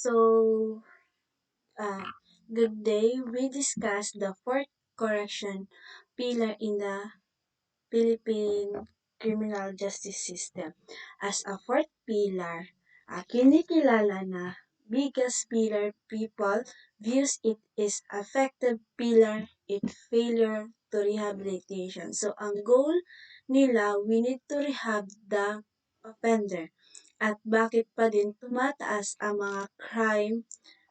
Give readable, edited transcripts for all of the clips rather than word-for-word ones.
So, uh, good day. We discussed the fourth correction pillar in the Philippine criminal justice system. As a fourth pillar, kinikilala na biggest pillar people views it is effective pillar it failure to rehabilitation. So, ang goal nila, we need to rehab the offender. At bakit pa din tumataas ang mga crime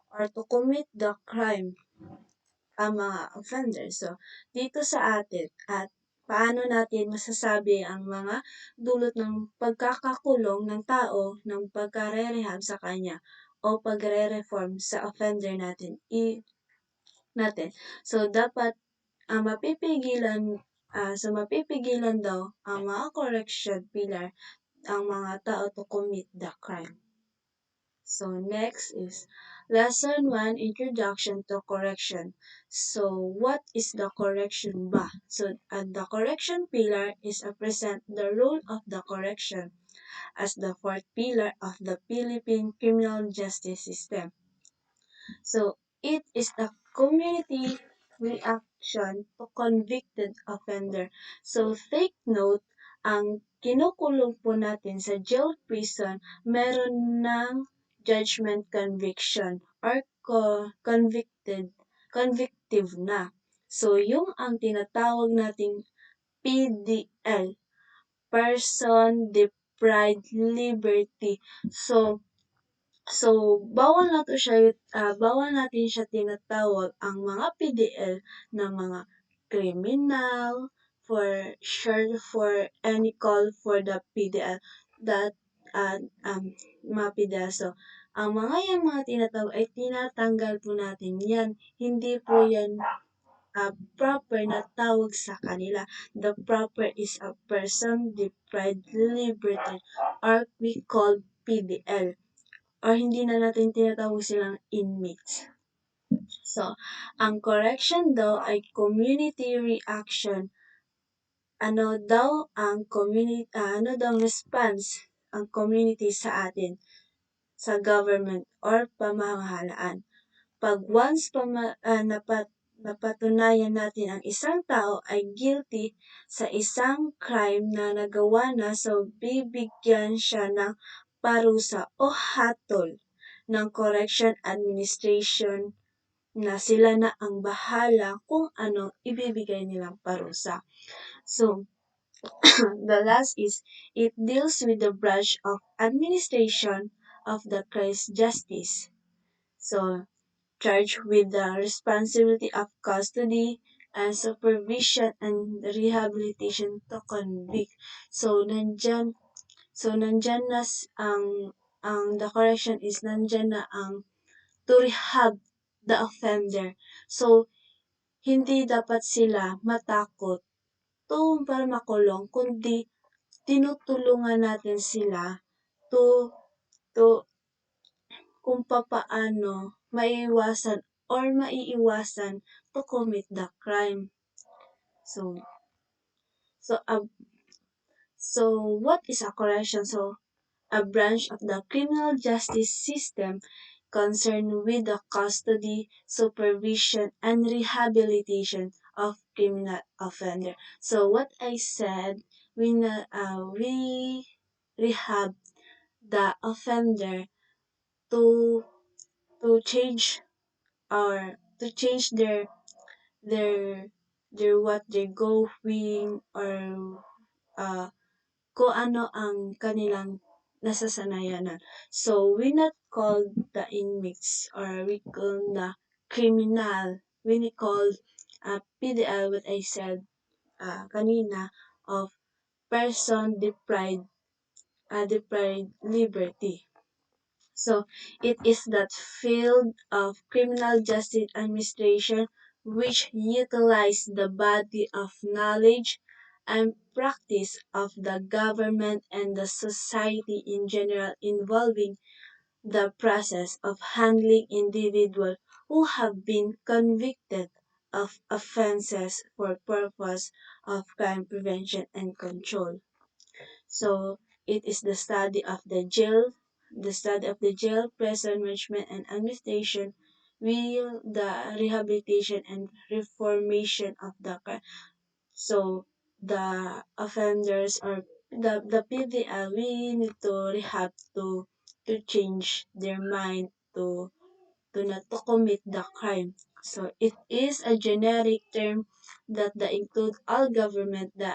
or to commit the crime ang mga offenders. So, dito sa atin at paano natin masasabi ang mga dulot ng pagkakakulong ng tao ng pagkare-rehab sa kanya o pagre-reform sa offender natin. So, dapat mapipigilan daw ang mga correction pillar ang mga tao to commit the crime. So next is lesson 1, introduction to correction. So what is the correction ba? So the correction pillar is a present the role of the correction as the fourth pillar of the Philippine criminal justice system. So it is the community reaction to convicted offender. So take note, ang kinukulong po natin sa jail prison, meron ng judgment conviction or convictive na. So yung ang tinatawag nating PDL, person deprived liberty. So, bawal natin siya tinatawag ang mga PDL na mga criminal for for any call for the PDL that mga PDL. So, ang mga tinatawag ay tinatanggal po natin yan. Hindi po yan proper na tawag sa kanila. The proper is a person deprived liberty or we call PDL or hindi na natin tinatawag silang inmates. So, ang correction daw ay community reaction. Ano daw ang response ang community sa atin, sa government or pamahalaan. Pag once napatunayan natin ang isang tao ay guilty sa isang crime na nagawa na, so bibigyan siya ng parusa o hatol ng correction administration na sila na ang bahala kung ano ibibigay nilang parusa. So, the last is, it deals with the branch of administration of the Christ justice. So, charged with the responsibility of custody and supervision and rehabilitation to convict. So nandyan na ang the correction is nandyan na ang to rehab the offender. So hindi dapat sila matakot para makulong, kundi tinutulungan natin sila to to kung papaano maiiwasan or maiiwasan to commit the crime. So, so, uh, so what is a correction? So, a branch of the criminal justice system concerned with the custody, supervision, and rehabilitation of criminal offender. So what I said, we rehab the offender to to change or to change their what they're going or uh, kung ano ang kanilang nasasanayanan. So we not call the inmates or we call the criminal. We call PDL what I said kanina of person deprived liberty. So it is that field of criminal justice administration which utilize the body of knowledge and practice of the government and the society in general involving the process of handling individuals who have been convicted of offenses for purpose of crime prevention and control. So it is the study of the jail, the study of the jail, prison management, and administration, will the rehabilitation and reformation of the so the offenders or the PDL, we need to rehab to change their mind to not to commit the crime. So it is a generic term that include all government, the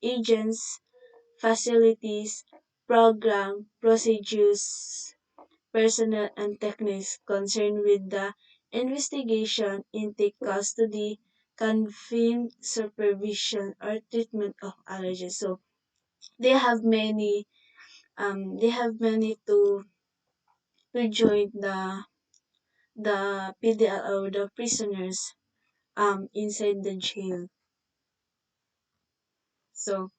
agents, facilities, program, procedures, personnel, and techniques concerned with the investigation, intake, custody, confined, supervision, or treatment of allergies. So they have many to join the PDL or the prisoners inside the jail. So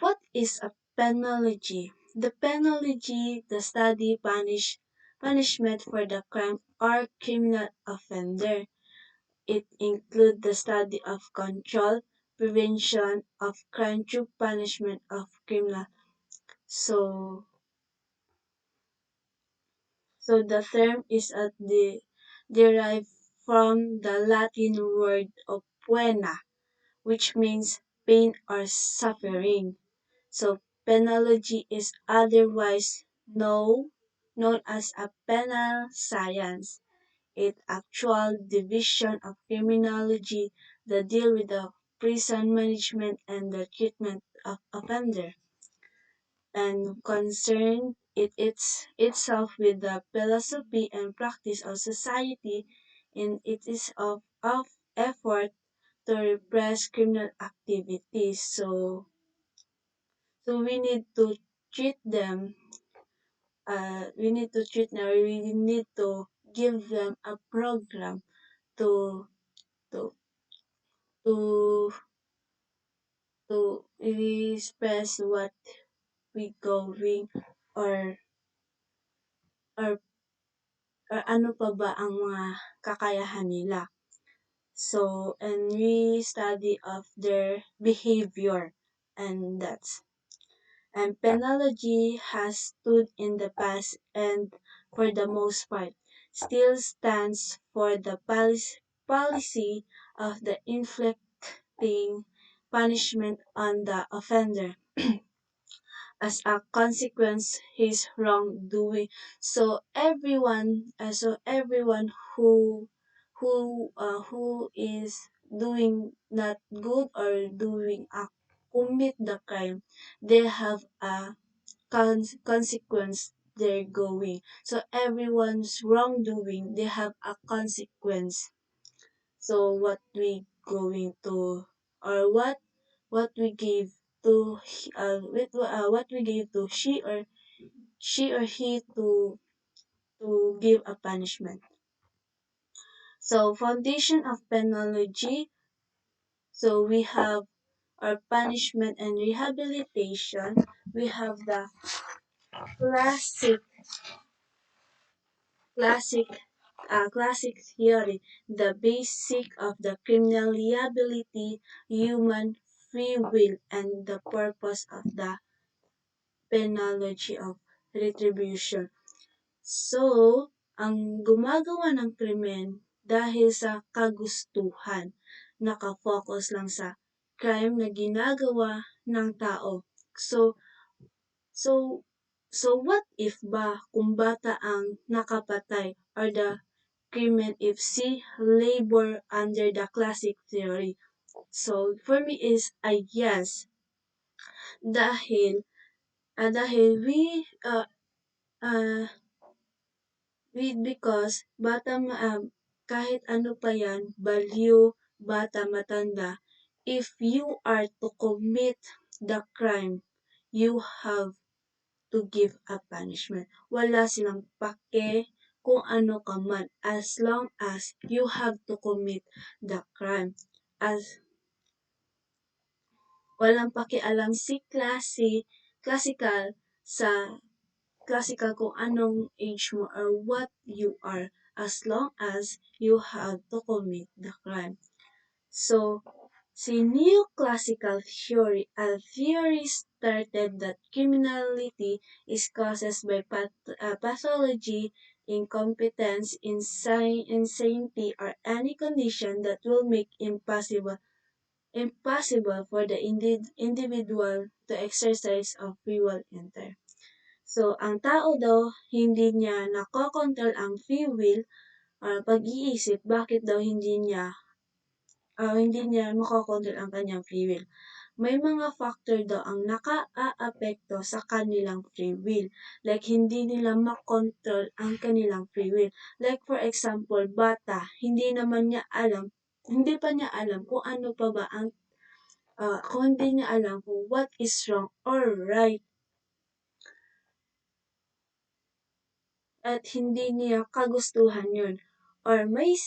what is a penology? The penology, the study punishment for the crime or criminal offender. It includes the study of control, prevention of crime through punishment of criminal. So the term is derived from the Latin word of pena, which means pain or suffering. So penology is otherwise known as a penal science. It actual division of criminology that deal with the prison management and the treatment of offender and concern itself with the philosophy and practice of society, and it is of effort to repress criminal activities. So we need to treat them we need to treat them, we need to give them a program to to to express what we going or or ano pa ba ang mga kakayahan nila. So, and we study of their behavior, and that's and penology has stood in the past and for the most part still stands for the policy of the inflicting punishment on the offender as a consequence his wrongdoing. So everyone who is doing not good or doing a commit the crime, they have a consequence they're going. So everyone's wrongdoing, they have a consequence. So what we give to what we give to she or he to give a punishment. So foundation of penology. So we have our punishment and rehabilitation. We have the classic classic classic theory, the basic of the criminal liability, human free will, and the purpose of the penology of retribution. So, ang gumagawa ng krimen dahil sa kagustuhan, nakafocus lang sa crime na ginagawa ng tao. So, so, so what if ba kung bata ang nakapatay or the crimen if si labor under the classic theory? So, for me is a yes. Dahil uh, because kahit ano pa yan, balyo, bata, matanda, if you are to commit the crime, you have to give a punishment. Wala silang pake kung ano ka man as long as you have to commit the crime. As walang pakialam si classical sa classical kung anong age mo or what you are as long as you have to commit the crime. So, Si neoclassical theory started that criminality is caused by pathology, incompetence, insanity, or any condition that will make impossible for the individual to exercise of free will enter. So, ang tao daw, hindi niya nakokontrol ang free will or pag-iisip, bakit daw hindi niya makokontrol ang kanyang free will. May mga factor daw ang nakaaapekto sa kanilang free will. Like, hindi nila makontrol ang kanilang free will. Like, for example, bata, hindi pa niya alam kung ano pa ba kung hindi niya alam kung what is wrong or right at hindi niya kagustuhan yun. Or may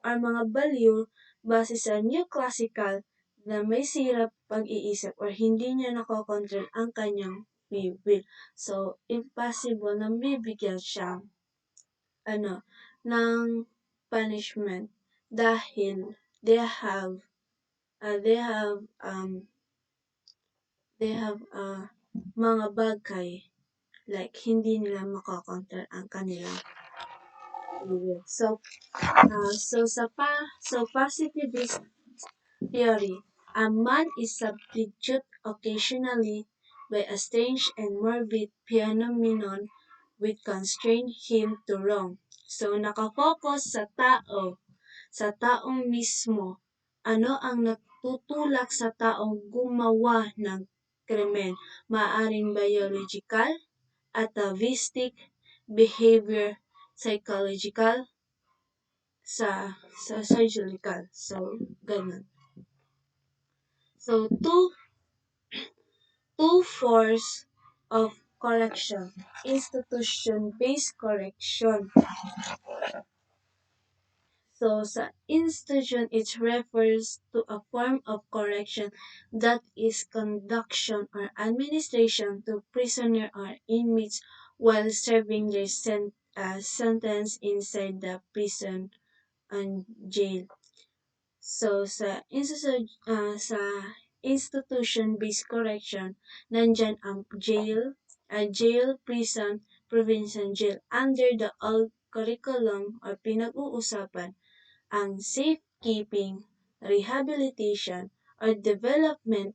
or mga baliw base sa new classical na may sirap pag-iisip or hindi niya nakokontrol ang kanyang free will. So, impossible na bibigyan siya ano, ng punishment dahil they have uh, they have um mga bagay like hindi nila makokontrol ang kanilang free will. So positivist theory, a man is substituted occasionally by a strange and morbid phenomenon which constrain him to wrong. So nakafocus sa taong mismo. Ano ang natutulak sa taong gumawa ng krimen? Maaring biological, atavistic, behavior, psychological, sa surgical. So, ganun. So, two forms of correction. Institution-based correction. So, sa institution, it refers to a form of correction that is conduction or administration to prisoner or inmates while serving their sentence inside the prison and jail. So, sa institution-based correction, nandyan ang jail, prison, provincial jail. Under the old curriculum or pinag-uusapan, ang safekeeping, rehabilitation, or development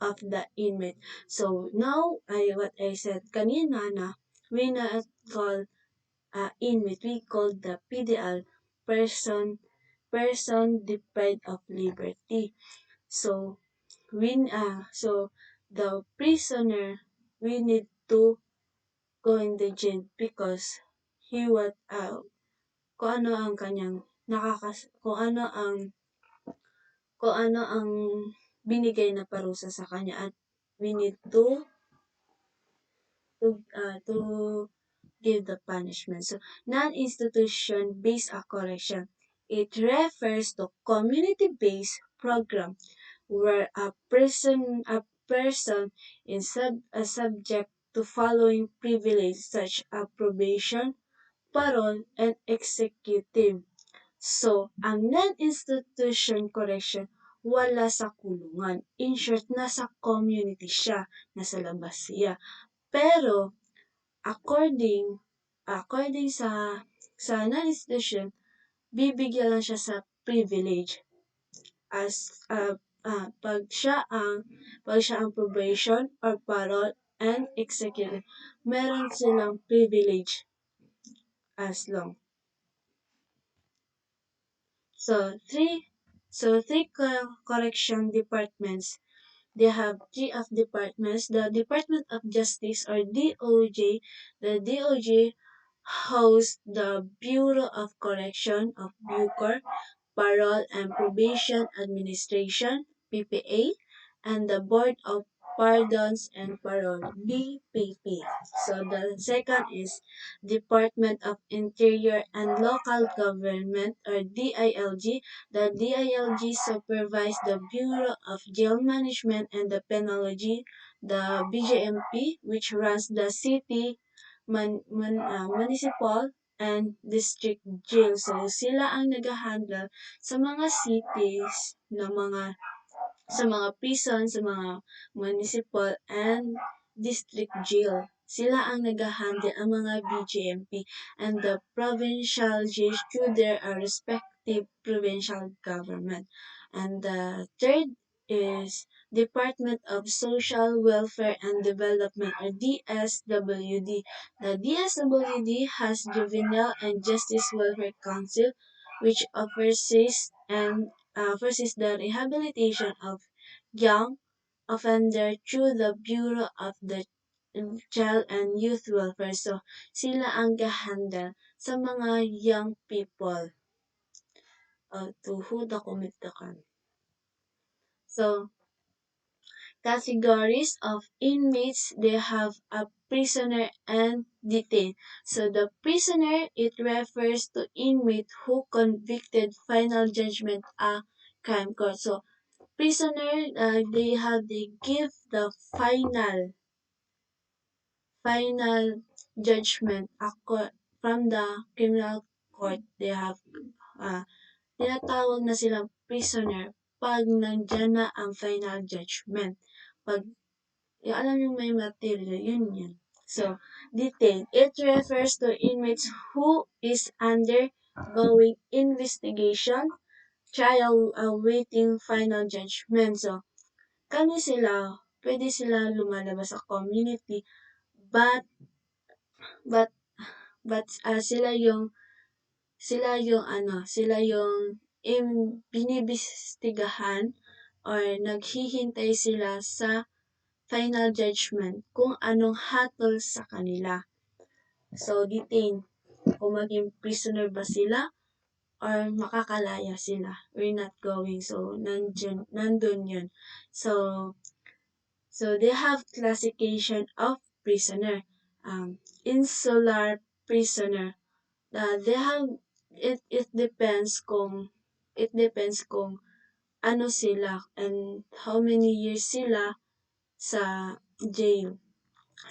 of the inmate. So, now, what I said kanina na, we not call inmate, we call the PDL, person deprived of liberty. So so the prisoner we need to go in the jail because he what kung ano ang kanyang kung ano ang binigay na parusa sa kanya at we need to give the punishment. So, non-institution-based correction. It refers to community-based program where a person is subject to following privileges such as probation, parole, and executive. So, ang non-institution correction, wala sa kulungan. In short, nasa community siya, nasa labas siya. Pero, According according sa non-institution, bibigyan lang siya sa privilege as pag siya ang probation or parole and executive, meron silang privilege as long. So three correction departments. They have three of departments. The Department of Justice or DOJ. The DOJ hosts the Bureau of Correction of Bucor, Parole and Probation Administration, PPA, and the Board of Pardons and Parole, BPP. So the second is Department of Interior and Local Government or DILG. The DILG supervises the Bureau of Jail Management and the Penology, the BJMP, which runs the city, municipal, and district jail. So, sila ang nag-handle sa mga cities ng mga sa mga prison, sa mga municipal and district jail. Sila ang nag-handle ang mga BJMP and the provincial jails through their respective provincial government. And the third is Department of Social Welfare and Development or DSWD. The DSWD has Juvenile and Justice Welfare Council which oversees the rehabilitation of young offender through the Bureau of the Child and Youth Welfare. So, sila ang gahandle sa mga young people to who the commit the crime. So, categories of inmates, they have a prisoner and detained. So, the prisoner, it refers to inmate who convicted final judgment a crime court. So, prisoner, they give the final judgment from the criminal court. They have tinatawag na silang prisoner pag nandiyan na ang final judgment. Pag alam yung may material, yun. So, detained. It refers to inmates who is undergoing investigation, trial, awaiting final judgment. So, pwede sila lumalabas sa community, but, but, sila yung binibestigahan or naghihintay sila sa final judgment kung anong hatol sa kanila. So, detained. Kung maging prisoner ba sila or makakalaya sila. We're not going. So, nandun yun. So they have classification of prisoner. Insular prisoner. They have it depends kung ano sila and how many years sila sa jail.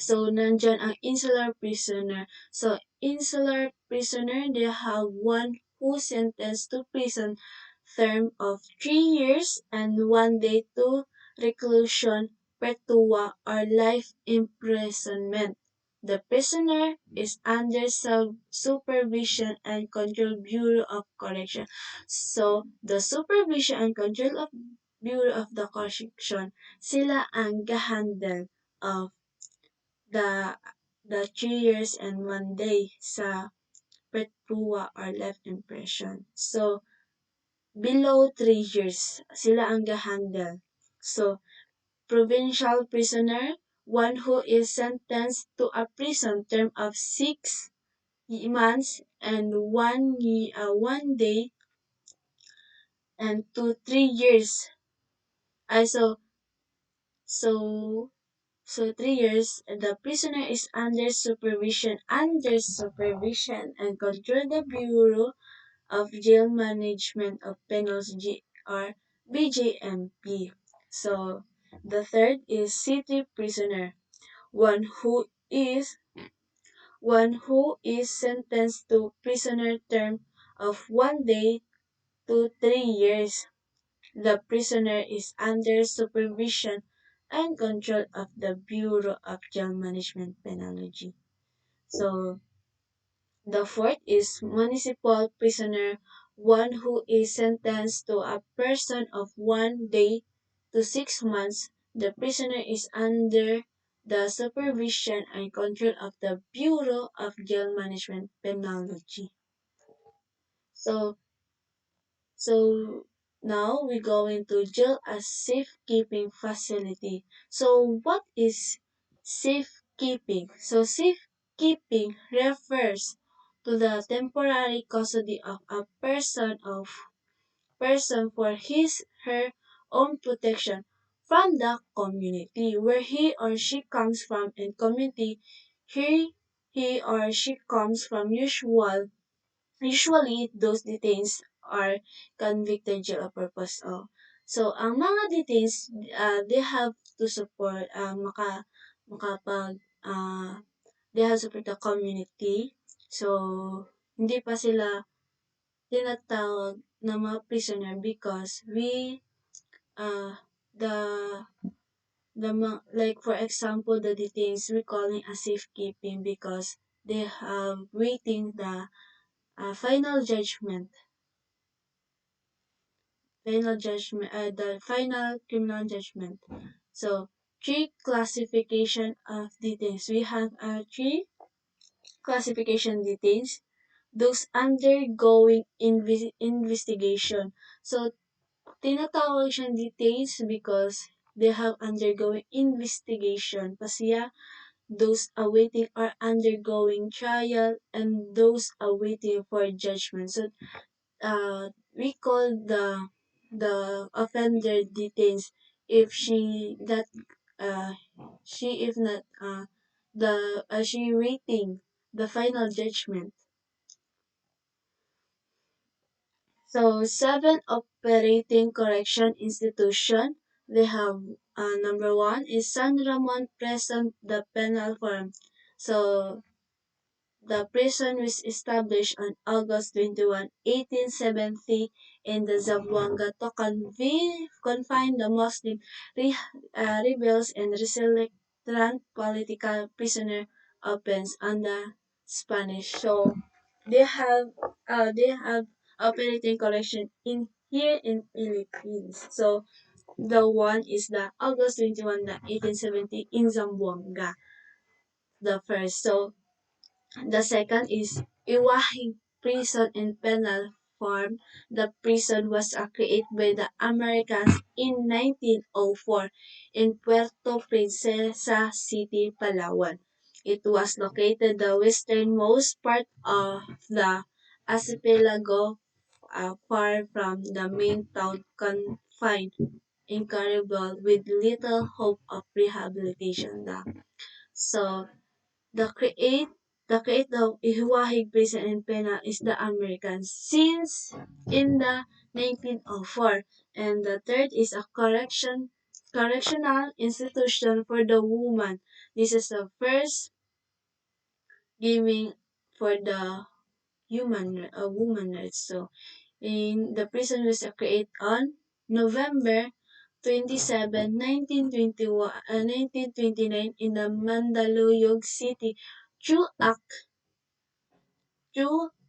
So nandiyan ang insular prisoner. So insular prisoner, they have one who sentenced to prison term of 3 years and 1 day to reclusion perpetua or life imprisonment. The prisoner is under supervision and control Bureau of Correction. So, the supervision and control of Bureau of the Correction, sila ang gahandle of the 3 years and 1 day sa perpetua or life impression. So, below 3 years, sila ang gahandle. So, provincial prisoner, one who is sentenced to a prison term of 6 months and 1 day and to 3 years. So 3 years, the prisoner is under supervision and control the Bureau of Jail Management of Penals or BJMP. So the third is city prisoner, one who is sentenced to prisoner term of 1 day to 3 years. The prisoner is under supervision and control of the Bureau of Jail Management Penology. So, the fourth is municipal prisoner, one who is sentenced to a person of 1 day to 6 months. The prisoner is under the supervision and control of the Bureau of Jail Management Penology. So now we go into jail as safekeeping facility. So what is safekeeping? So safekeeping refers to the temporary custody of a person for her own protection from the community where he or she comes from, and community he or she comes from. Usually, those detains are convicted jail purpose. So, ang mga detains, they have to support, they have to support the community. So, hindi pa sila tinatawag na mga prisoner because uh, the like for example the detains recalling as safekeeping because they have waiting the final judgment, the final criminal judgment. So three classification of detains. We have three classification detains. Those undergoing investigation. So tinatawag siyang detains because they have undergoing investigation. Pasiya, those awaiting or undergoing trial, and those awaiting for judgment. So we call the offender detains if uh she if not the she waiting the final judgment. So seven operating correction institution. They have number one is San Ramon Prison, the penal farm. So the prison was established on August 21, 1870 in the Zamboanga to confine the Muslim rebels and recalcitrant political prisoner opens under Spanish. So they have operating correction in here in Philippines. So the one is the August 21, 1870 in Zamboanga, the first. So the second is Iwahig Prison and Penal Farm. The prison was created by the Americans in 1904 in Puerto Princesa City, Palawan. It was located the westernmost part of the archipelago, far from the main town, confined in Caribbean with little hope of rehabilitation. So the create of Ihuahig Prison and Penal is the Americans since in the 1904. And the third is a correctional institution for the woman. This is the first giving for the woman rights. So in the prison was created on November 27, 1929 in the Mandaluyong City through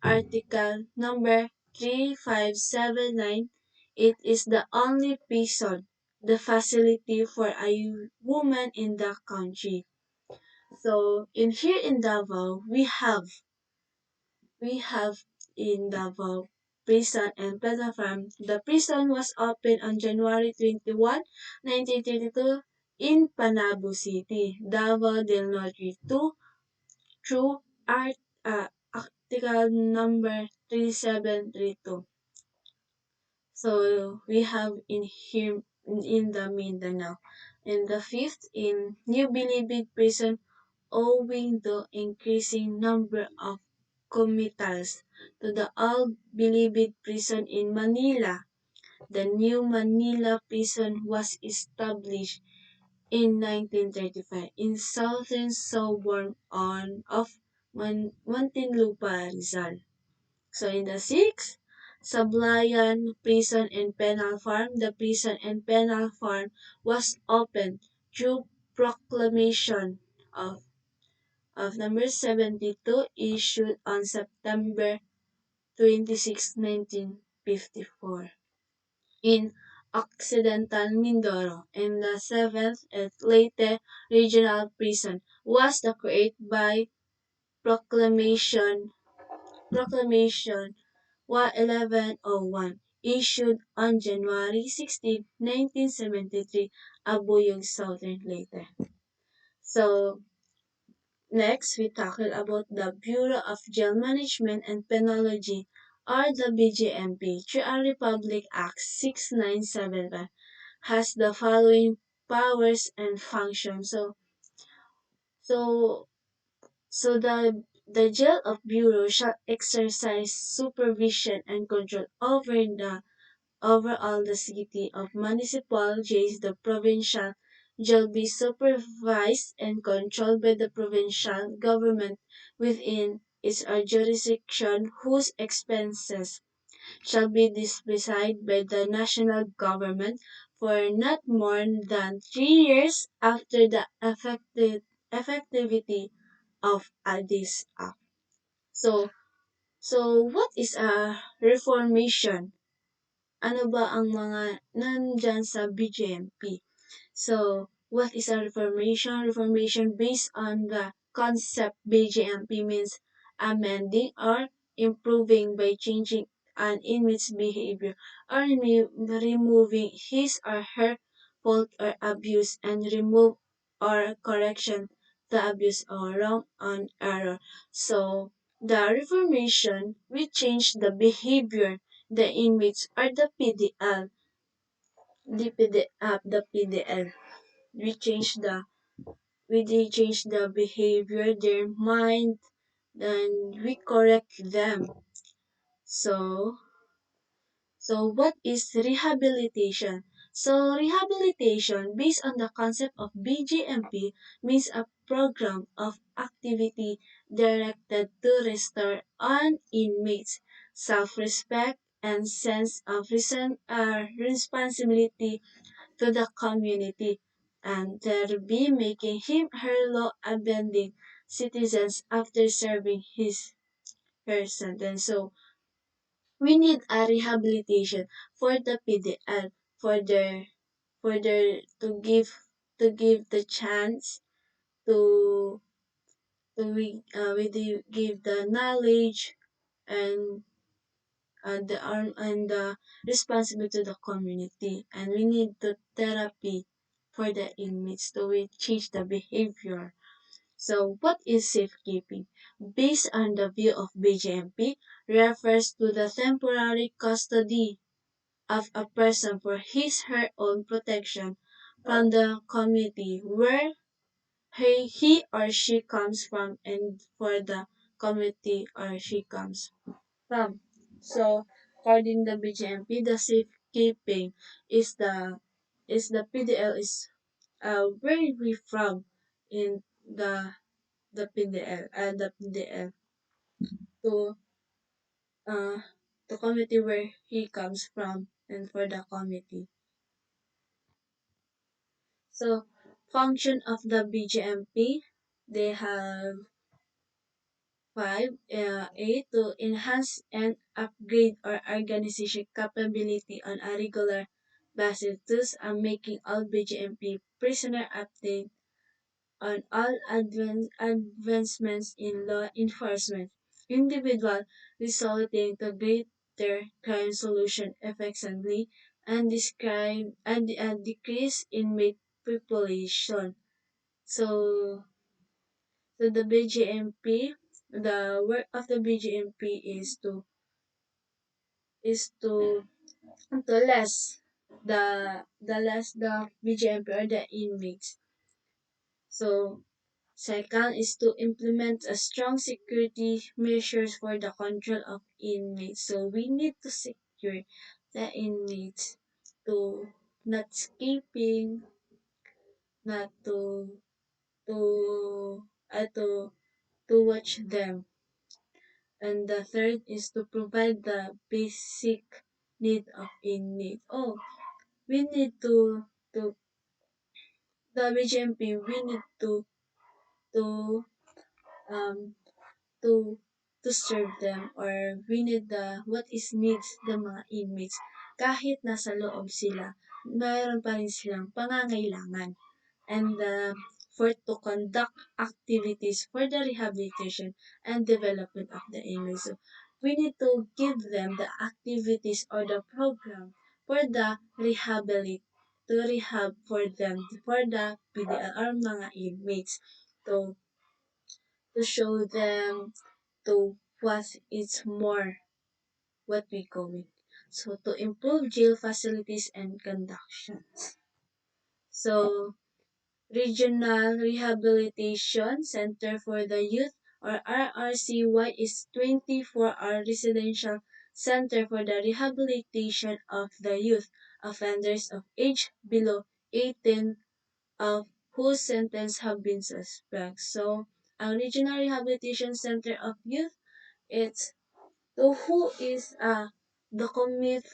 Article number 3579. It is the only prison, the facility for a woman in the country. So in here in Davao, we have in Davao prison and penal farm. The prison was opened on January 21, 1932 in Panabo City, Davao del Norte 2 through Article number 3732. So we have in here in the Mindanao. And the fifth in New Bilibid Prison owing the increasing number of committals to the old Bilibid Prison in Manila. The new Manila Prison was established in 1935 in southern suburb of Muntinlupa, Rizal. So in the sixth, Sablayan Prison and Penal Farm. The prison and penal farm was opened through proclamation of, of number 72 issued on September 26, 1954 in Occidental Mindoro. And the seventh and Leyte Regional Prison was the created by proclamation 1101 issued on January 16, 1973, Abuyog, Southern Leyte. So next, we tackle about the Bureau of Jail Management and Penology, or the BJMP, through our Republic Act 6975, has the following powers and functions. So, so the jail of bureau shall exercise supervision and control over all the city of municipal jails. The provincial shall be supervised and controlled by the provincial government within its jurisdiction, whose expenses shall be decided by the national government for not more than 3 years after the effectivity of this act. So, what is a reformation? Ano ba ang mga nandyan sa BJMP? So, what is a reformation? Reformation based on the concept BJMP means amending or improving by changing an inmate's behavior or removing his or her fault or abuse and remove or correction the abuse or wrong on error. So, the reformation will change the behavior the inmates or the PDL, the PDL we change the behavior, their mind, then we correct them. So what is rehabilitation? So rehabilitation based on the concept of BGMP means a program of activity directed to restore an inmate's self-respect and sense of responsibility to the community, and thereby making him her law-abiding citizens after serving her sentence. So we need a rehabilitation for the PDL for their to give the chance to give the knowledge and the responsibility to the community, and we need the therapy for the inmates to change the behavior. So what is safekeeping? Based on the view of BJMP, refers to the temporary custody of a person for his her own protection from the community where he or she comes from and for the community or she comes from. So, according to BGMP, the safekeeping is the PDL is where we from in the PDL and the PDL to uh the community where he comes from and for the community. So, function of the BGMP, they have A to enhance and upgrade our organization capability on a regular basis, thus making all BGMP prisoner update on all advancements in law enforcement, individual resulting to greater crime solution effectively and describe and a decrease in inmate population. So the BGMP, the work of the BGMP is to less the less the BGMP or the inmates. So second is to implement a strong security measures for the control of inmates. So we need to secure the inmates to not escaping, not to to watch them. And the third is to provide the basic need of inmate. Oh, we need to the BGMP. We need to um to to serve them, or we need the what is needs the mga inmates. Kahit nasa loob sila, mayroon pa rin silang pangangailangan. And for to conduct activities for the rehabilitation and development of the inmates. So we need to give them the activities or the program for the to rehab for them for the PDL or mga inmates to show them to what is more what we going. So to improve jail facilities and conductions. So Regional Rehabilitation Center for the Youth or RRCY is 24-hour residential center for the rehabilitation of the youth offenders of age below 18 of whose sentence have been suspended. So, ang Regional Rehabilitation Center of Youth, it's to who is the commit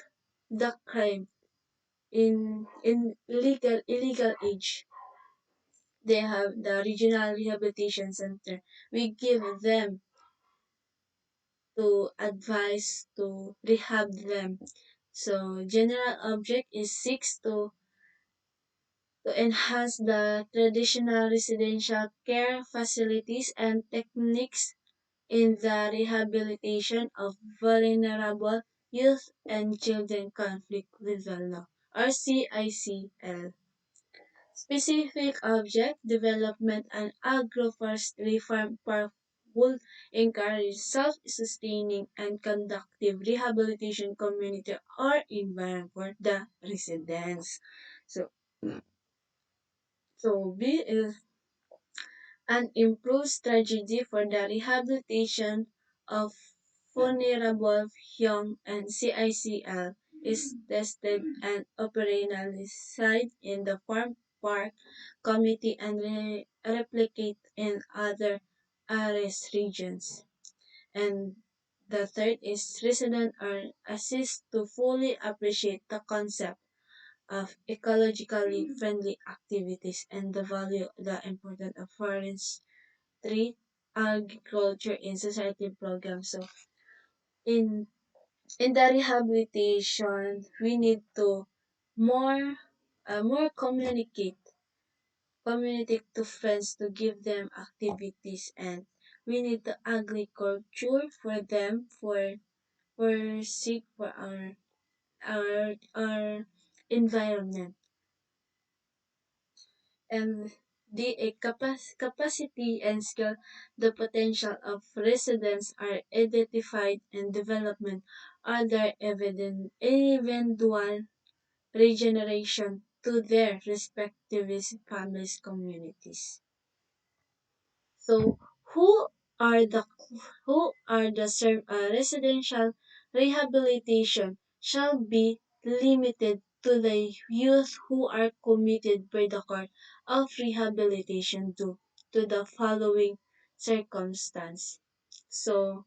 the crime in illegal age. They have the regional rehabilitation center. We give them to advise to rehab them. So general object is six to enhance the traditional residential care facilities and techniques in the rehabilitation of vulnerable youth and children conflict with the law, or CICL. Specific object development and agroforestry farm park would encourage self-sustaining and conductive rehabilitation community or environment for the residents. So, so B is an improved strategy for the rehabilitation of vulnerable young and CICL is tested and operationalized in the Farm Park Committee and replicate in other ARES regions. And the third is resident or assist to fully appreciate the concept of ecologically friendly activities and the value the importance of forest three agriculture in society program. So in in the rehabilitation we need to more more communicate to friends to give them activities, and we need the agriculture for them for seek for our environment. And the capacity and skill, the potential of residents are identified and development other evident eventual regeneration to their respective families communities. So are the residential rehabilitation shall be limited to the youth who are committed by the court of rehabilitation to the following circumstance. So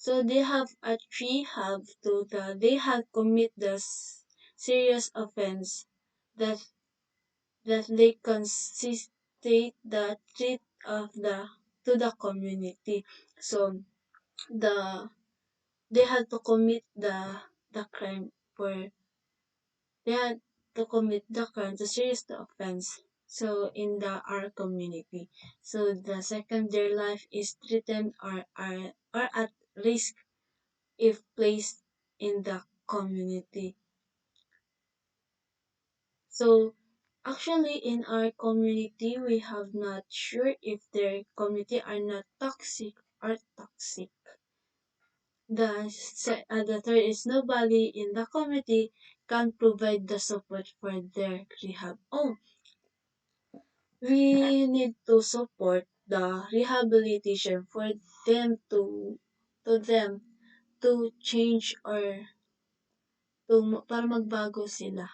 so they have a three have to the they have commit the serious offense that that they consistate the threat of the to the community. So the they had to commit the crime for they had to commit the crime to serious the offense. So in the our community. So the second their life is threatened or at risk if placed in the community. So actually in our community we have not sure if their community are not toxic or toxic. The third is nobody in the community can provide the support for their rehab. Oh, we need to support the rehabilitation for them to to change or para magbago sila.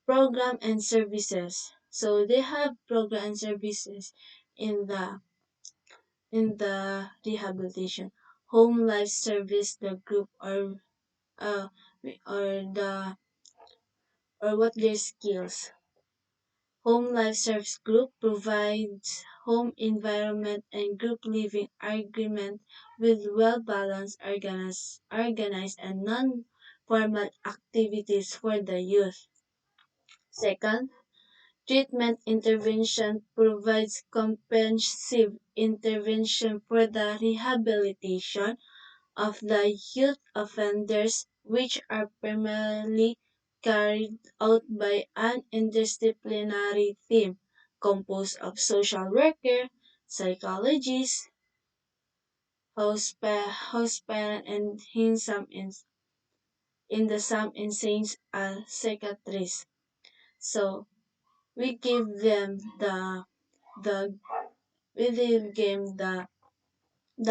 Program and services. So they have program and services in the rehabilitation. Home life service, the group uh or the or what their skills. Home life service group provides home environment and group living agreement with well balanced, organized and non formal activities for the youth. Second, treatment intervention provides comprehensive intervention for the rehabilitation of the youth offenders, which are primarily carried out by an interdisciplinary team composed of social worker, psychologists, house parent, and in the some instances a psychiatrist. So we give them the we give them the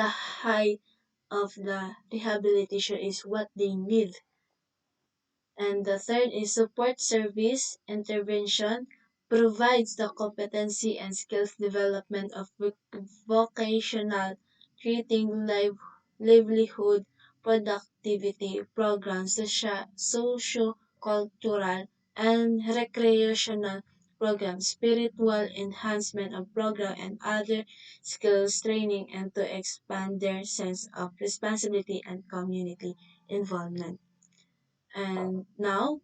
high of the rehabilitation is what they need. And the third is support service intervention provides the competency and skills development of vocational creating livelihood productivity programs, socio cultural and recreational programs, spiritual enhancement of program, and other skills training, and to expand their sense of responsibility and community involvement. And now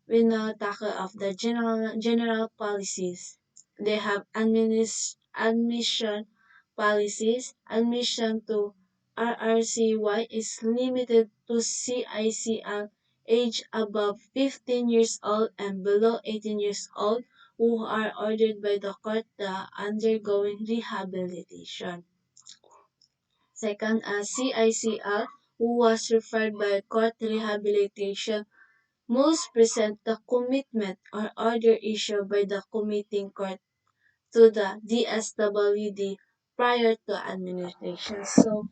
we now tackle of the general policies. They have admission policies. Admission to RRCY is limited to CICL age above 15 years old and below 18 years old who are ordered by the court the undergoing rehabilitation. Second, CICL who was referred by court rehabilitation most present the commitment or order issued by the committing court to the DSWD prior to administration. So,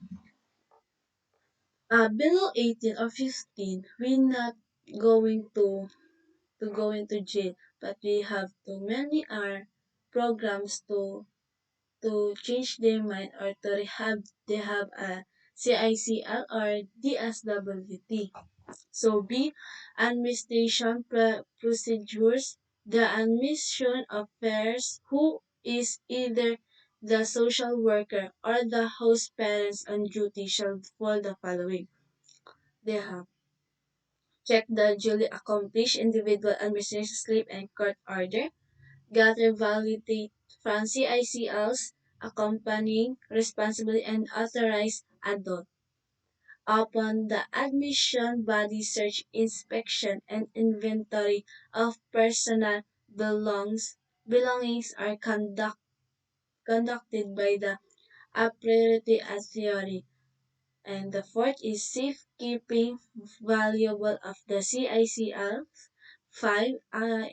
below 18 or 15, we're not going to go into jail, but we have to many are programs to change their mind or to rehab. They have a CICL or DSWD. So B. Administration procedures. The admission affairs who is either the social worker or the host parents on duty shall follow the following. They have check the duly accomplished individual administration slip and court order, gather validate from CICLs accompanying responsible and authorized adult. Upon the admission, body search, inspection, and inventory of personal belongings are conducted by the appropriate authority. And the fourth is safekeeping valuable of the CICL. 5.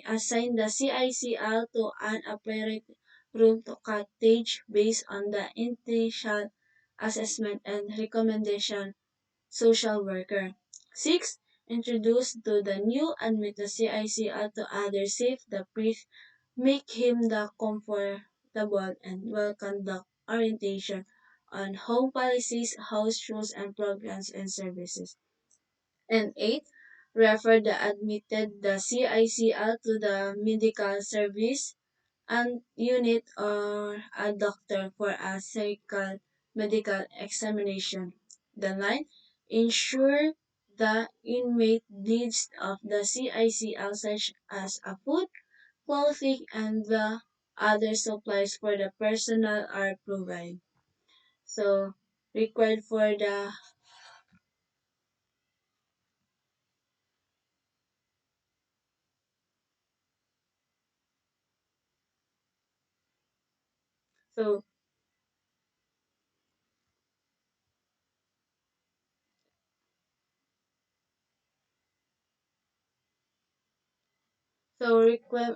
Assign the CICL to an appropriate room to cottage based on the initial assessment and recommendation social worker. 6. Introduce to the new admit the CICL to others safe the priest, make him the comfortable and well conduct orientation on home policies, house rules and programs and services. And 8. Refer the admitted the CICL to the medical service and unit or a doctor for a cycle medical examination. The 9. Ensure the inmate needs of the CICL such as a food, clothing, and the other supplies for the personnel are provided. So required for the so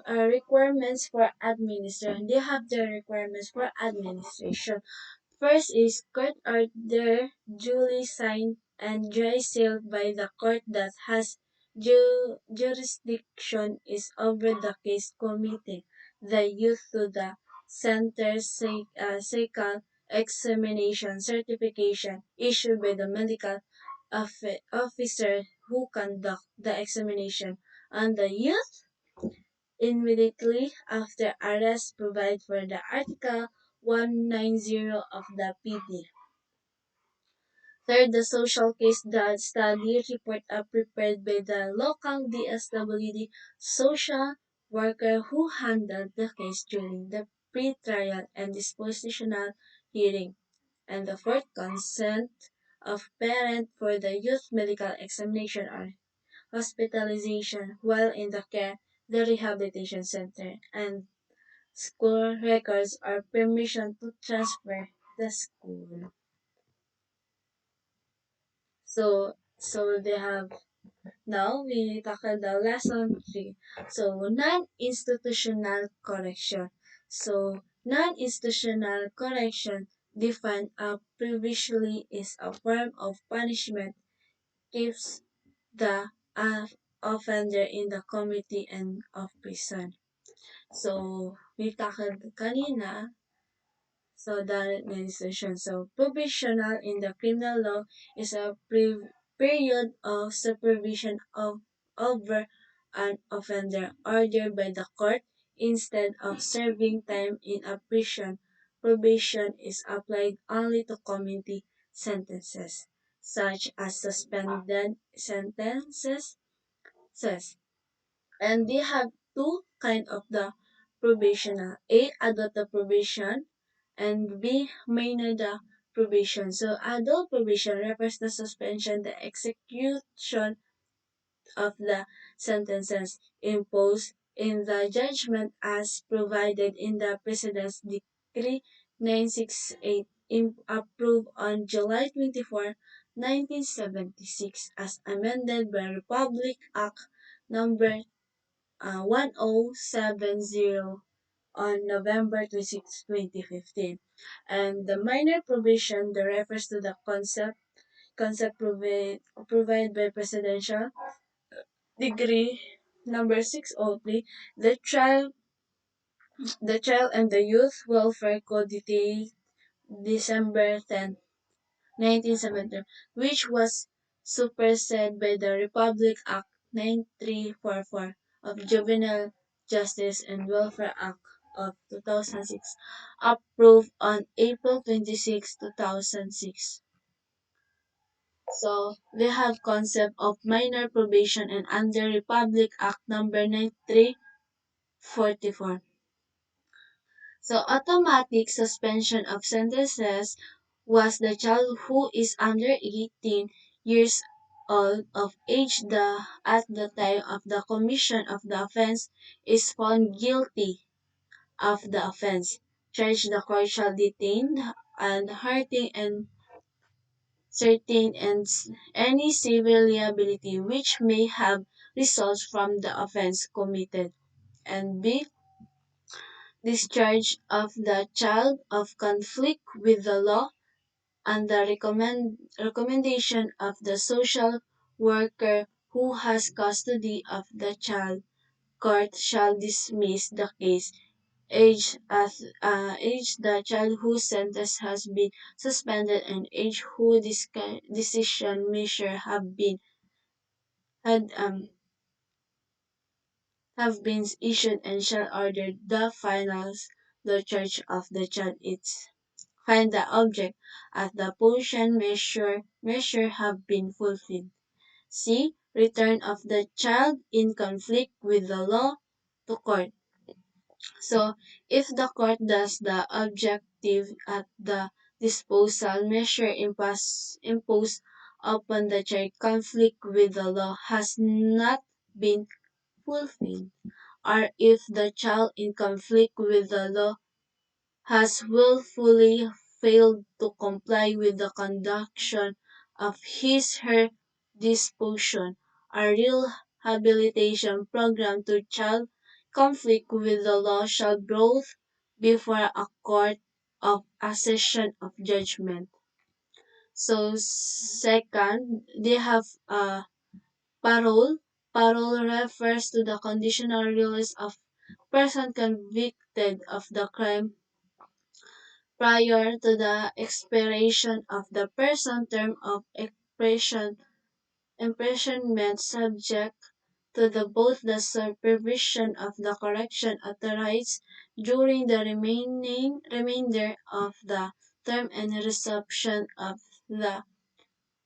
requirements for administration. They have the requirements for administration. First is court order duly signed and dry sealed by the court that has jurisdiction is over the case committing the youth to the center cycle examination certification issued by the medical officer who conduct the examination on the youth immediately after arrest provide for the Article 190 of the PD. Third, the social case the study report are prepared by the local DSWD social worker who handled the case during the pre-trial and dispositional hearing. And the fourth, consent of parent for the youth medical examination or hospitalization while in the care the rehabilitation center and school records or permission to transfer the school. So they have now we tackle the lesson 3. So non-institutional correction. So non-institutional correction defined previously is a form of punishment keeps the offender in the community and of prison. So we tackled kanina. So the administration. So provisional in the criminal law is a period of supervision of over an offender ordered by the court instead of serving time in a prison. Probation is applied only to community sentences, such as suspended sentences. And they have two kind of the probational. A, adult the probation, and B, minor the probation. So adult probation refers to suspension, the execution of the sentences imposed in the judgment as provided in the President's Decree 968 approved on July 24, 1976 as amended by Republic Act number 1070 on November 26, 2015. And the minor provision that refers to the provided by Presidential Decree number 603, the Child and the Youth Welfare Code dated December 10, 1970, which was superseded by the Republic Act 9344 of Juvenile Justice and Welfare Act of 2006, approved on April 26, 2006. So we have concept of minor probation and under Republic Act number 9344. So automatic suspension of sentences was the child who is under 18 years old of age at the time of the commission of the offense is found guilty of the offense. Charged the court shall detain and hurting and certain and any civil liability which may have results from the offense committed. And B, discharge of the child of conflict with the law and the recommendation of the social worker who has custody of the child. Court shall dismiss the case. Age the child whose sentence has been suspended and age whose decision measure had have been issued and shall order the final the charge of the child its find the object at the punishment measure have been fulfilled. C. Return of the child in conflict with the law to court. So, if the court does the objective at the disposal measure imposed upon the child conflict with the law has not been fulfilled, or if the child in conflict with the law has willfully failed to comply with the conduction of his/her disposition, a rehabilitation program to child conflict with the law shall brought before a court of accession of judgment. So second, they have parole. Parole refers to the conditional release of person convicted of the crime prior to the expiration of the person term of imprisonment subject to both the supervision of the correction authorities during the remainder of the term and resumption of the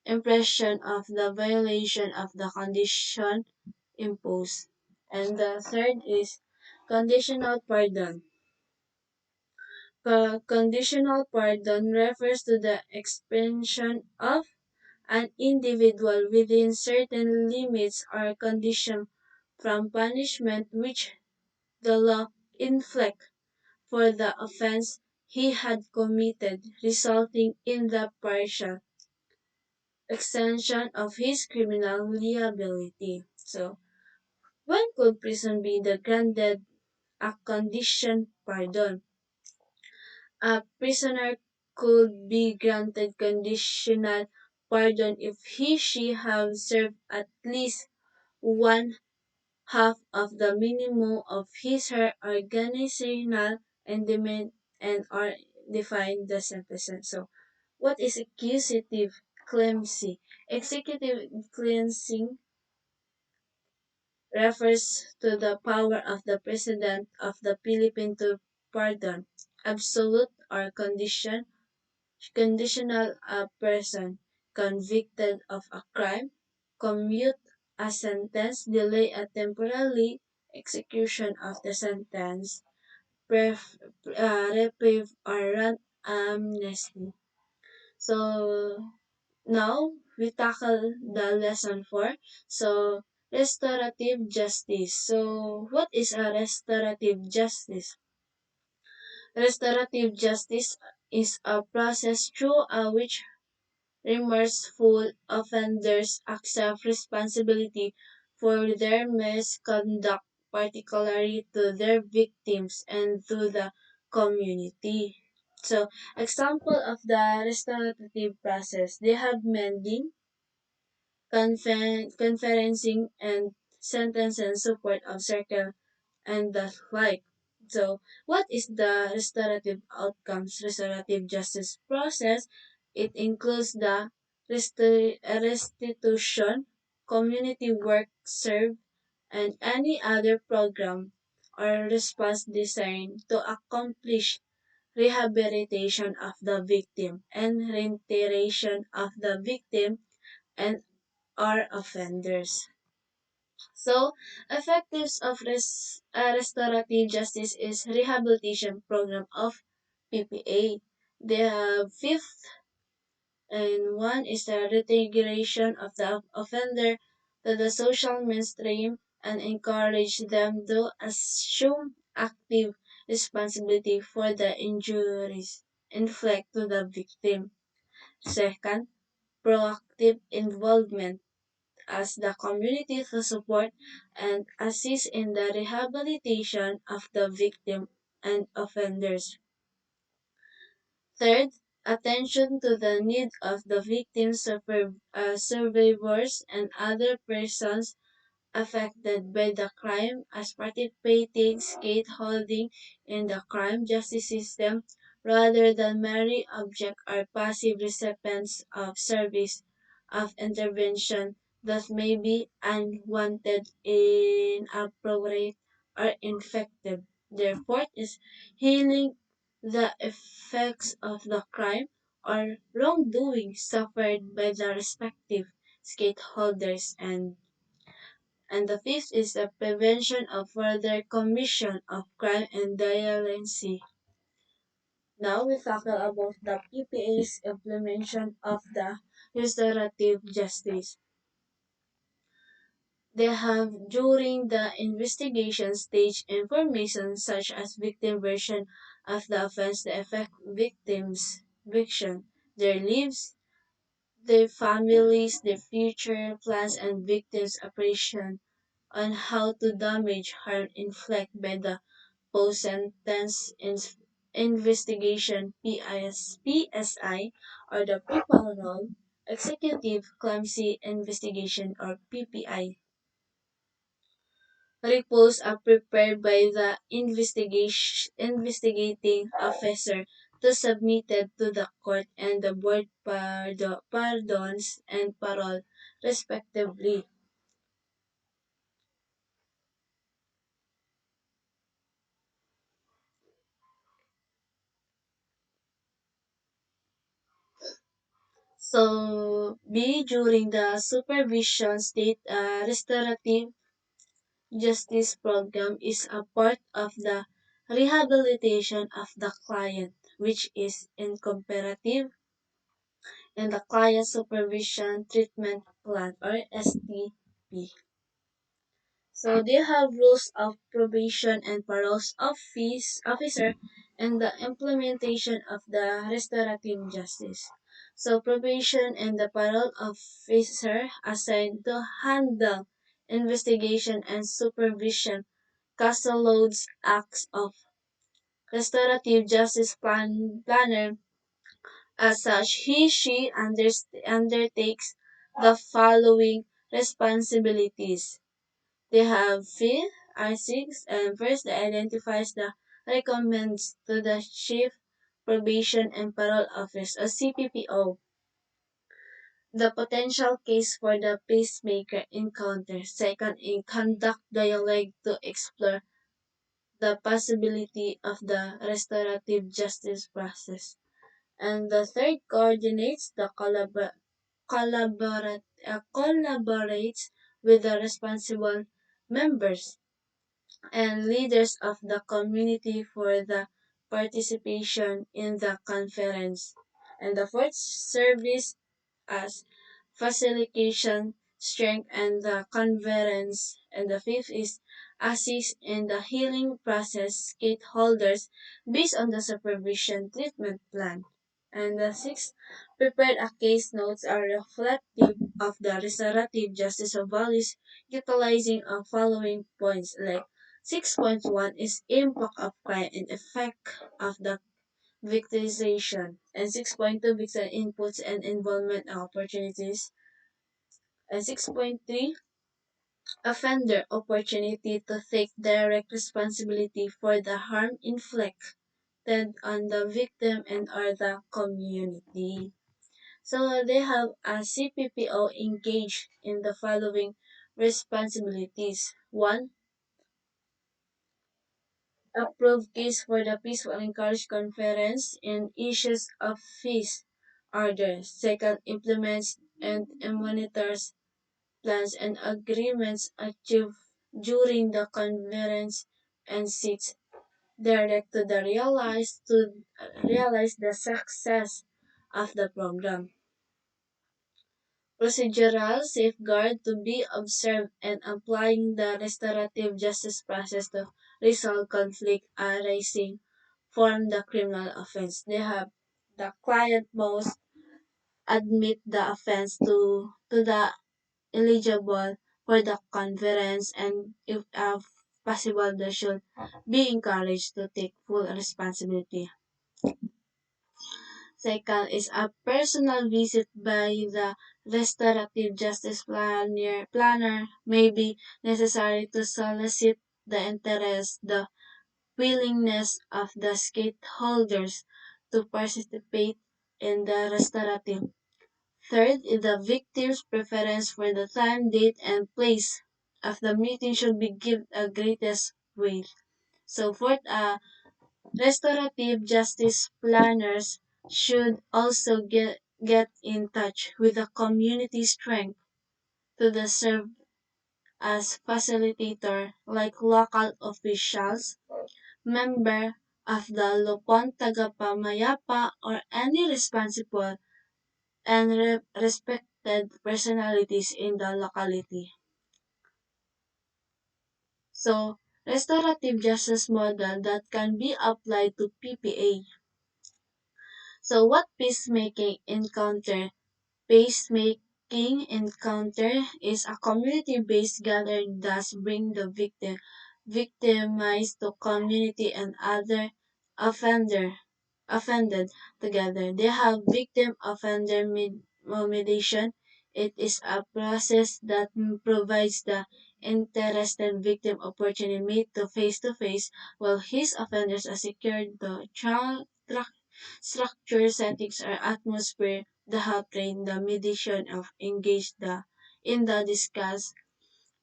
impression of the violation of the condition imposed. And the third is conditional pardon. Conditional pardon refers to the expansion of an individual within certain limits or conditions from punishment which the law inflict for the offense he had committed, resulting in the partial extension of his criminal liability. So, when could prison be granted a condition pardon? A prisoner could be granted conditional pardon if he/she have served at least one half of the minimum of his/her organizational endowment and or define the sentence. So, what is executive clemency? Executive cleansing refers to the power of the President of the Philippines to pardon, absolute or conditional a person convicted of a crime, commute a sentence, delay a temporarily execution of the sentence, reprieve or grant amnesty. So now we tackle the lesson 4. So restorative justice. So what is a restorative justice? Restorative justice is a process through which remorseful offenders accept responsibility for their misconduct, particularly to their victims and to the community. So, example of the restorative process, they have mending, conferencing, and sentence and support of circle and the like. So, what is the restorative outcomes restorative justice process? It includes the restitution, community work served, and any other program or response designed to accomplish rehabilitation of the victim and reintegration of the victim and or offenders. So, effectives of restorative justice is rehabilitation program of PPA. The fifth and one is the reintegration of the offender to the social mainstream and encourage them to assume active responsibility for the injuries inflicted to the victim. Second, proactive involvement as the community to support and assist in the rehabilitation of the victim and offenders. Third, attention to the need of the victims, survivors, and other persons affected by the crime as participating stakeholding in the crime justice system rather than merely object or passive recipients of service of intervention that may be unwanted, inappropriate, or ineffective. The fourth is healing the effects of the crime or wrongdoing suffered by the respective stakeholders and the fifth is the prevention of further commission of crime and violence. Now we tackle about the PPA's implementation of the restorative justice. They have during the investigation stage information such as victim version of the offense, the effect victims, victim, their lives, their families, their future plans, and victims' operation on how to damage harm inflicted by the post-sentence investigation PSI or the pre-parole executive clumsy investigation or PPI reports are prepared by the investigating officer to submitted to the court and the board pardons and parole respectively. So, B during the supervision state restorative justice program is a part of the rehabilitation of the client, which is incomparative in the client supervision treatment plan or STP. So they have rules of probation and paroles officer and the implementation of the restorative justice. So probation and the parole officer assigned to handle investigation and supervision caseloads acts of restorative justice planner. As such, she undertakes the following responsibilities. They have fee are six and first they identifies the recommends to the Chief Probation and Parole Office or CPPO The potential case for the pacemaker encounter. Second, in conduct dialogue to explore the possibility of the restorative justice process. And the third coordinates the collaborates with the responsible members and leaders of the community for the participation in the conference. And the fourth, service as facilitation, strength, and the conference. And the fifth is assist in the healing process stakeholders based on the supervision treatment plan. And the sixth, prepared a case notes are reflective of the restorative justice of values utilizing a following points like 6.1 is impact of crime and effect of the victimization, and 6.2 victim inputs and involvement opportunities, and 6.3 offender opportunity to take direct responsibility for the harm inflicted on the victim and or the community. So they have a CPPO engaged in the following responsibilities. One, approve case for the peaceful and encourage conference in issues of peace order. Second, implements and monitors plans and agreements achieved during the conference and six, direct to the realize the success of the program. Procedural safeguard to be observed and applying the restorative justice process to resolve conflict arising from the criminal offense. They have the client must admit the offense to the eligible for the conference and if possible they should be encouraged to take full responsibility. Second is a personal visit by the restorative justice planner may be necessary to solicit the interest, the willingness of the stakeholders to participate in the restorative. Third is the victim's preference for the time, date, and place of the meeting should be given a greatest weight. So fourth, restorative justice planners should also get in touch with the community strength to the serve as facilitator like local officials, member of the Lupon Tagapamayapa or any responsible and respected personalities in the locality. So, restorative justice model that can be applied to PPA. So, what peacemaking encounter? Peacemaking encounter is a community-based gathering that bring the victimized to community and other offender offended together. They have victim offender mediation. It is a process that provides the interested victim opportunity meet to face while his offenders are secured the structure settings or atmosphere that help train the mediation of engage the in the discuss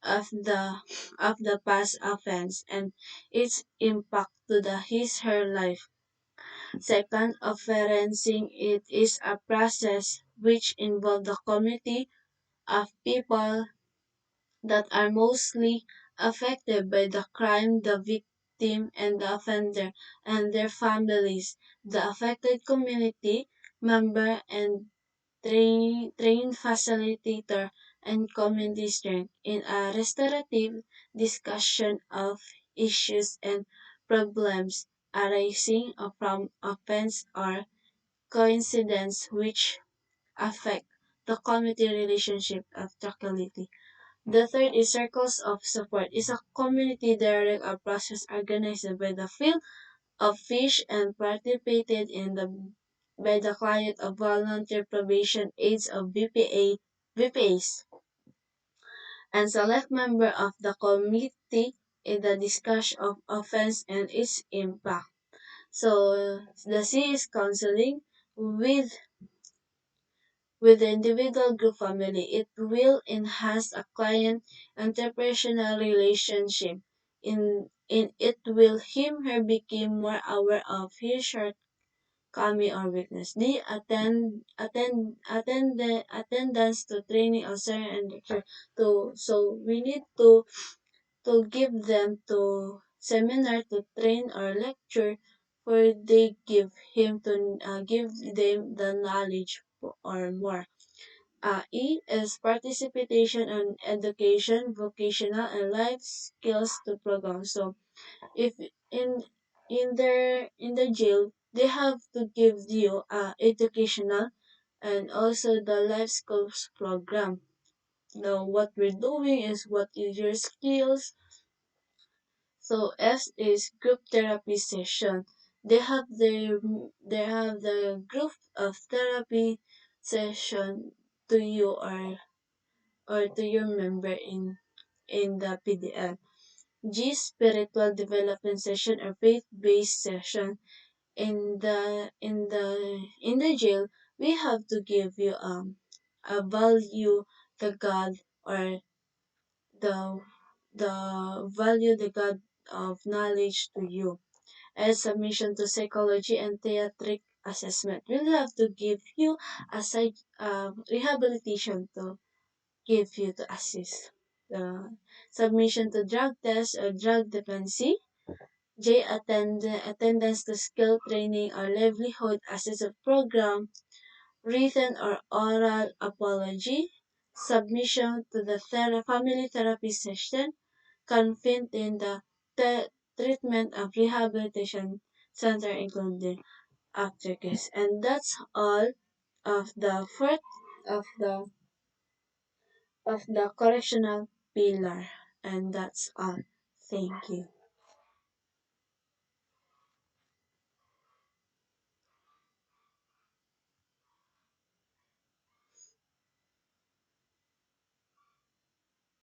of the past offense and its impact to the his her life. Second, referencing it is a process which involves the community of people that are mostly affected by the crime, the victim and the offender and their families, the affected community member and trained facilitator and community strength in a restorative discussion of issues and problems arising from offense or coincidence which affect the community relationship of tranquility. The third is circles of support. Is a community direct a process organized by the field of fish and participated in the by the client of volunteer probation aides of VPAs and select member of the committee in the discussion of offense and its impact. So the C is counseling with with the individual group family. It will enhance a client entrepreneurial relationship. In it will him her become more aware of his shortcoming or weakness. The attendance to training or certain and lecture to so we need to give them to seminar to train or lecture where they give him to give them the knowledge or more. E is participation in education, vocational, and life skills to program. So if in in the jail they have to give you educational and also the life skills program. Now what we're doing is what is your skills. So S is group therapy session. They have the group of therapy session to you or to your member in the PDL. G spiritual development session or faith based session in the jail we have to give you a value the God or the value the God of knowledge to you as submission to psychology and theatric assessment. We'll have to give you a rehabilitation to give you to assist. The submission to drug test or drug dependency. J. Attendance to skill training or livelihood assistance program, written or oral apology, submission to the family therapy session, confined in the treatment and rehabilitation center including after case. And that's all of the fourth of the correctional pillar. And that's all. Thank you.